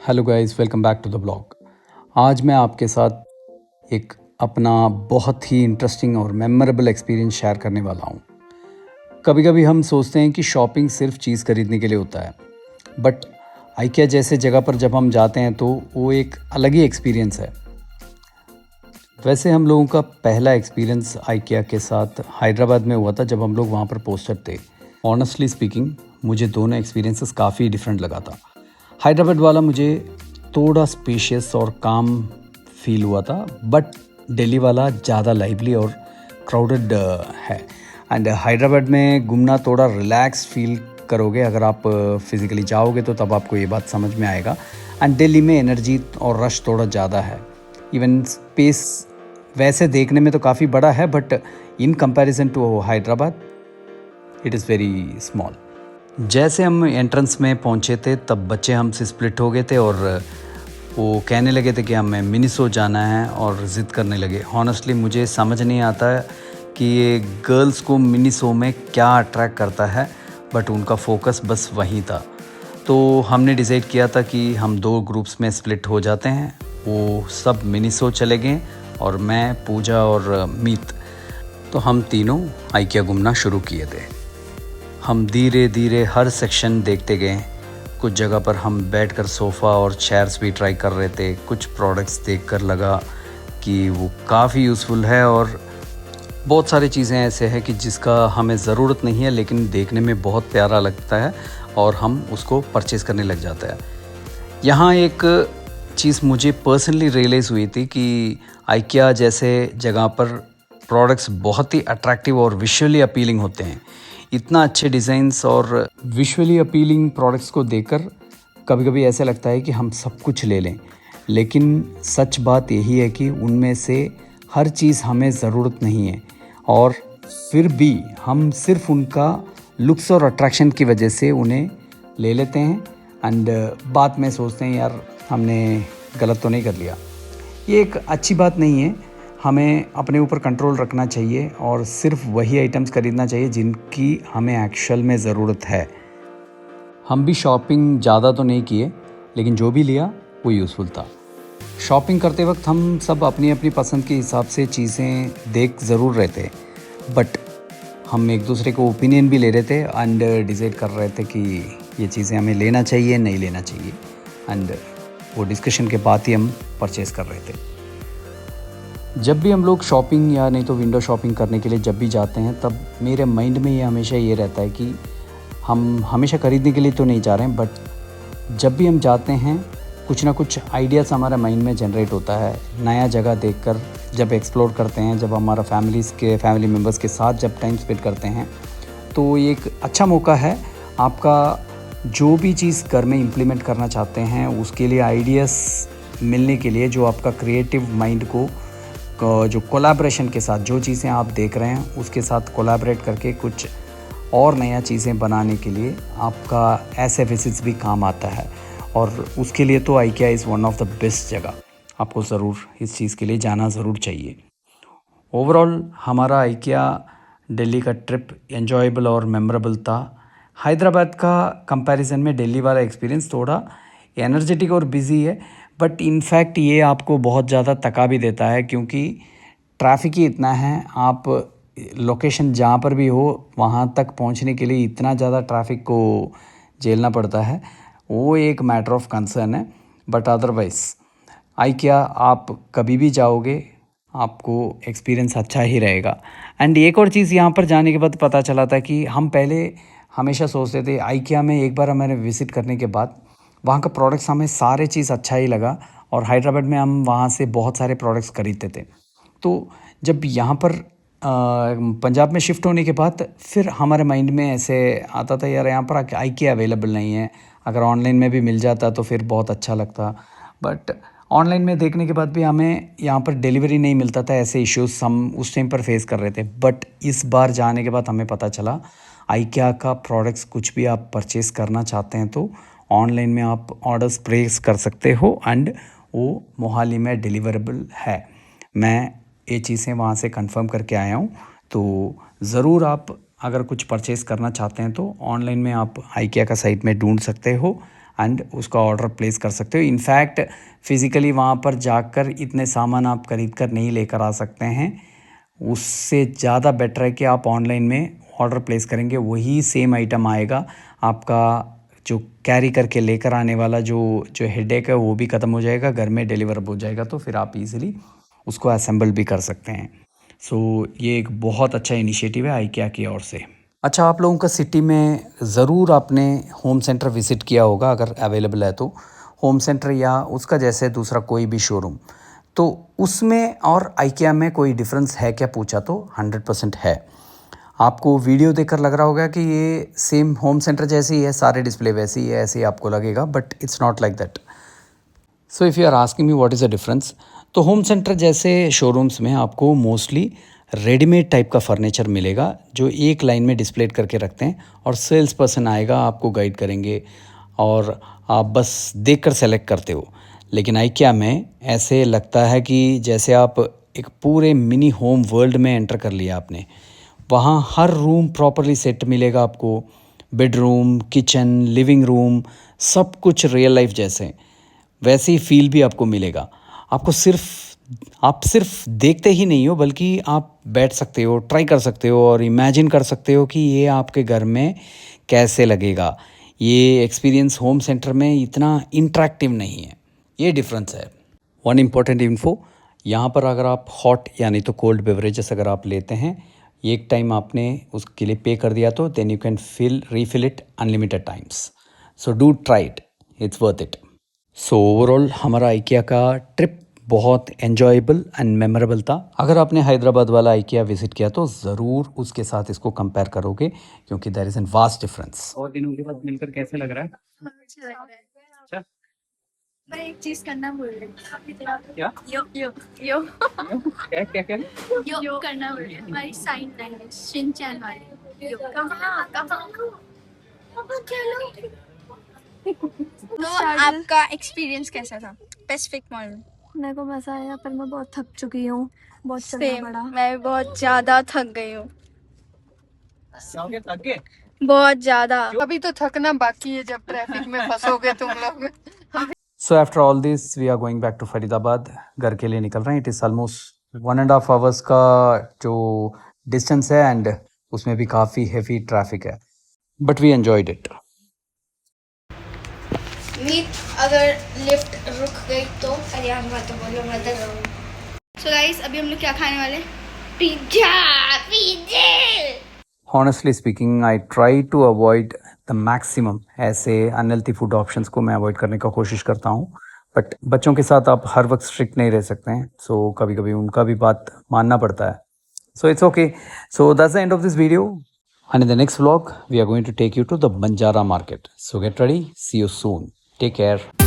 Hello guys, welcome back to the blog. आज मैं आपके साथ एक अपना बहुत ही इंटरेस्टिंग और मेमोरेबल एक्सपीरियंस शेयर करने वाला हूँ। कभी कभी हम सोचते हैं कि शॉपिंग सिर्फ चीज़ खरीदने के लिए होता है, बट आइकिया जैसे जगह पर जब हम जाते हैं तो वो एक अलग ही एक्सपीरियंस है। वैसे हम लोगों का पहला एक्सपीरियंस आइकिया के साथ हैदराबाद में हुआ था, जब हम लोग वहाँ पर पोस्टेड थे। ऑनेस्टली स्पीकिंग, मुझे दोनों एक्सपीरियंसेस काफ़ी डिफरेंट लगा था। हैदराबाद वाला मुझे थोड़ा स्पेशियस और काम फील हुआ था, बट दिल्ली वाला ज़्यादा लाइवली और क्राउडेड है। एंड हैदराबाद में घूमना थोड़ा रिलैक्स फील करोगे अगर आप फिज़िकली जाओगे, तो तब आपको ये बात समझ में आएगा। एंड दिल्ली में एनर्जी और रश थोड़ा ज़्यादा है। इवन स्पेस वैसे देखने में तो काफ़ी बड़ा है, but in comparison to Hyderabad it is very small. जैसे हम एंट्रेंस में पहुंचे थे, तब बच्चे हमसे स्प्लिट हो गए थे और वो कहने लगे थे कि हमें मिनिसो जाना है और ज़िद करने लगे। हॉनेस्टली मुझे समझ नहीं आता कि ये गर्ल्स को मिनिसो में क्या अट्रैक्ट करता है, बट उनका फोकस बस वहीं था। तो हमने डिसाइड किया था कि हम दो ग्रुप्स में स्प्लिट हो जाते हैं। वो सब मिनिसो चले गए और मैं, पूजा और मीत, तो हम तीनों आइकिया घूमना शुरू किए थे। हम धीरे धीरे हर सेक्शन देखते गए। कुछ जगह पर हम बैठकर सोफ़ा और चेयर्स भी ट्राई कर रहे थे। कुछ प्रोडक्ट्स देखकर लगा कि वो काफ़ी यूज़फुल है, और बहुत सारी चीज़ें ऐसे हैं कि जिसका हमें ज़रूरत नहीं है, लेकिन देखने में बहुत प्यारा लगता है और हम उसको परचेज़ करने लग जाते हैं। यहाँ एक चीज़ मुझे पर्सनली रियलाइज़ हुई थी कि आइकिया जैसे जगह पर प्रोडक्ट्स बहुत ही अट्रैक्टिव और विजुअली अपीलिंग होते हैं। इतना अच्छे डिज़ाइंस और विजुअली अपीलिंग प्रोडक्ट्स को देखकर कभी कभी ऐसा लगता है कि हम सब कुछ ले लें, लेकिन सच बात यही है कि उनमें से हर चीज़ हमें ज़रूरत नहीं है, और फिर भी हम सिर्फ उनका लुक्स और अट्रैक्शन की वजह से उन्हें ले लेते हैं। एंड बाद में सोचते हैं, यार हमने गलत तो नहीं कर लिया। ये एक अच्छी बात नहीं है। हमें अपने ऊपर कंट्रोल रखना चाहिए और सिर्फ वही आइटम्स खरीदना चाहिए जिनकी हमें एक्चुअल में ज़रूरत है। हम भी शॉपिंग ज़्यादा तो नहीं किए, लेकिन जो भी लिया वो यूज़फुल था। शॉपिंग करते वक्त हम सब अपनी अपनी पसंद के हिसाब से चीज़ें देख ज़रूर रहे थे, बट हम एक दूसरे को ओपिनियन भी ले रहे थे एंड डिसाइड कर रहे थे कि ये चीज़ें हमें लेना चाहिए नहीं लेना चाहिए। एंड वो डिस्कशन के बाद ही हम परचेज़ कर रहे थे। जब भी हम लोग शॉपिंग या नहीं तो विंडो शॉपिंग करने के लिए जब भी जाते हैं, तब मेरे माइंड में ये हमेशा ये रहता है कि हम हमेशा ख़रीदने के लिए तो नहीं जा रहे हैं, बट जब भी हम जाते हैं कुछ ना कुछ आइडियाज़ हमारे माइंड में जनरेट होता है। नया जगह देखकर जब एक्सप्लोर करते हैं, जब हमारा फैमिली मेम्बर्स के साथ जब टाइम स्पेंड करते हैं, तो ये एक अच्छा मौका है। आपका जो भी चीज़ घर में इम्प्लीमेंट करना चाहते हैं उसके लिए आइडियाज़ मिलने के लिए, जो आपका क्रिएटिव माइंड को जो कोलैबोरेशन के साथ जो चीज़ें आप देख रहे हैं उसके साथ कोलैबोरेट करके कुछ और नया चीज़ें बनाने के लिए आपका ऐसे विजिट्स भी काम आता है। और उसके लिए तो IKEA is one of the best जगह। आपको ज़रूर इस चीज़ के लिए जाना ज़रूर चाहिए। ओवरऑल हमारा आइकिया दिल्ली का ट्रिप एन्जॉयबल और मेमोरेबल था। हैदराबाद का कंपैरिजन में दिल्ली वाला एक्सपीरियंस थोड़ा एनर्जेटिक और बिज़ी है, बट इनफैक्ट ये आपको बहुत ज़्यादा थका भी देता है, क्योंकि ट्रैफिक ही इतना है। आप लोकेशन जहाँ पर भी हो वहाँ तक पहुँचने के लिए इतना ज़्यादा ट्रैफिक को झेलना पड़ता है। वो एक मैटर ऑफ कंसर्न है, बट अदरवाइज़ आइकिया आप कभी भी जाओगे आपको एक्सपीरियंस अच्छा ही रहेगा। एंड एक और चीज़ यहाँ पर जाने के बाद पता चला था कि हम पहले हमेशा सोचते थे आइकिया में, एक बार हमें विज़िट करने के बाद वहाँ का प्रोडक्ट्स हमें सारे चीज़ अच्छा ही लगा, और हैदराबाद में हम वहाँ से बहुत सारे प्रोडक्ट्स खरीदते थे। तो जब यहाँ पर पंजाब में शिफ्ट होने के बाद फिर हमारे माइंड में ऐसे आता था, यार यहाँ पर आइकिया अवेलेबल नहीं है। अगर ऑनलाइन में भी मिल जाता तो फिर बहुत अच्छा लगता, बट ऑनलाइन में देखने के बाद भी हमें यहाँ पर डिलीवरी नहीं मिलता था। ऐसे इश्यूज हम उस टाइम पर फेस कर रहे थे, बट इस बार जाने के बाद हमें पता चला आइकिया का प्रोडक्ट्स कुछ भी आप परचेज़ करना चाहते हैं तो ऑनलाइन में आप ऑर्डर्स प्लेस कर सकते हो, एंड वो मोहाली में डिलीवरेबल है। मैं ये चीज़ें वहाँ से कंफर्म करके आया हूँ। तो ज़रूर आप अगर कुछ परचेज़ करना चाहते हैं तो ऑनलाइन में आप आइकिया का साइट में ढूंढ सकते हो, एंड उसका ऑर्डर प्लेस कर सकते हो। इनफैक्ट फ़िज़िकली वहाँ पर जाकर इतने सामान आप खरीद कर नहीं लेकर आ सकते हैं। उससे ज़्यादा बेटर है कि आप ऑनलाइन में ऑर्डर प्लेस करेंगे, वही सेम आइटम आएगा। आपका जो कैरी करके लेकर आने वाला जो हेडेक है वो भी ख़त्म हो जाएगा, घर में डिलीवर हो जाएगा, तो फिर आप इजीली उसको असेंबल भी कर सकते हैं। सो ये एक बहुत अच्छा इनिशिएटिव है IKEA की ओर से। अच्छा, आप लोगों का सिटी में ज़रूर आपने होम सेंटर विज़िट किया होगा, अगर अवेलेबल है तो। होम सेंटर या उसका जैसे दूसरा कोई भी शोरूम, तो उसमें और IKEA में कोई डिफरेंस है क्या पूछा तो 100% है। आपको वीडियो देखकर लग रहा होगा कि ये सेम होम सेंटर जैसे ही है, सारे डिस्प्ले वैसे ही है, ऐसे ही आपको लगेगा, but it's not like that. So if you are asking me what is the difference, तो होम सेंटर जैसे शोरूम्स में आपको मोस्टली रेडीमेड टाइप का फर्नीचर मिलेगा, जो एक लाइन में डिस्प्ले करके रखते हैं, और सेल्स पर्सन आएगा, आपको गाइड करेंगे और आप बस देखकर सेलेक्ट करते हो। लेकिन IKEA में ऐसे लगता है कि जैसे आप एक पूरे मिनी होम वर्ल्ड में एंटर कर लिया आपने। वहाँ हर रूम प्रॉपरली सेट मिलेगा आपको, बेडरूम, किचन, लिविंग रूम, सब कुछ रियल लाइफ जैसे, वैसे ही फील भी आपको मिलेगा। आप सिर्फ देखते ही नहीं हो, बल्कि आप बैठ सकते हो, ट्राई कर सकते हो और इमेजिन कर सकते हो कि ये आपके घर में कैसे लगेगा। ये एक्सपीरियंस होम सेंटर में इतना इंटरेक्टिव नहीं है, ये डिफरेंस है। वन इम्पॉर्टेंट इन्फो, यहाँ पर अगर आप हॉट यानी तो कोल्ड बेवरेजेस अगर आप लेते हैं, एक टाइम आपने उसके लिए पे कर दिया तो then you can refill it unlimited times. So do try it, it's worth it. So overall हमारा IKEA का ट्रिप बहुत एन्जॉयबल एंड मेमोरेबल था। अगर आपने हैदराबाद वाला IKEA विज़िट किया तो ज़रूर उसके साथ इसको कंपेयर करोगे, क्योंकि there is an vast difference. और दिनों के बाद मिलकर कैसे लग रहा है? अच्छा लग रहा है। अच्छा, पर एक चीज करना भूल रहे। क्या यो यो यो क्या क्या क्या? यो करना भूल रहे। हमारी साइन लैंग्वेज शिनचैन वाली यो। कहाँ चलो। तो आपका एक्सपीरियंस कैसा था पैसिफिक मॉल में? मेरे को मजा आया, पर मैं बहुत थक चुकी हूँ, बहुत चलना पड़ा। मैं बहुत ज्यादा थक गई हूँ, थक गए? बहुत ज्यादा। अभी तो थकना बाकी है, जब ट्रैफिक में फंसोगे तुम लोग। So after all this we are going back to Faridabad. घर के लिए निकल रहे हैं। इट इज़ ऑलमोस्ट 1.5 आवर्स का जो डिस्टेंस है, एंड उसमें भी काफ़ी हेवी ट्रैफिक है, बट वी एंजॉयड इट। मीत अगर लिफ्ट रुक गई तो अरे यार मत बोलो, मत करो। सो गाइस, अभी हम लोग क्या खाने वाले? Pizza. Honestly speaking, I try to avoid the maximum ऐसे अनहेल्थी फूड ऑप्शंस को मैं अवॉइड करने का कोशिश करता हूँ, बट बच्चों के साथ आप हर वक्त स्ट्रिक्ट नहीं रह सकते हैं, सो कभी कभी उनका भी बात मानना पड़ता है। So it's okay. So that's the end of this video, and in the next vlog we are going to take you to the Banjara market. So get ready, see you soon, take care.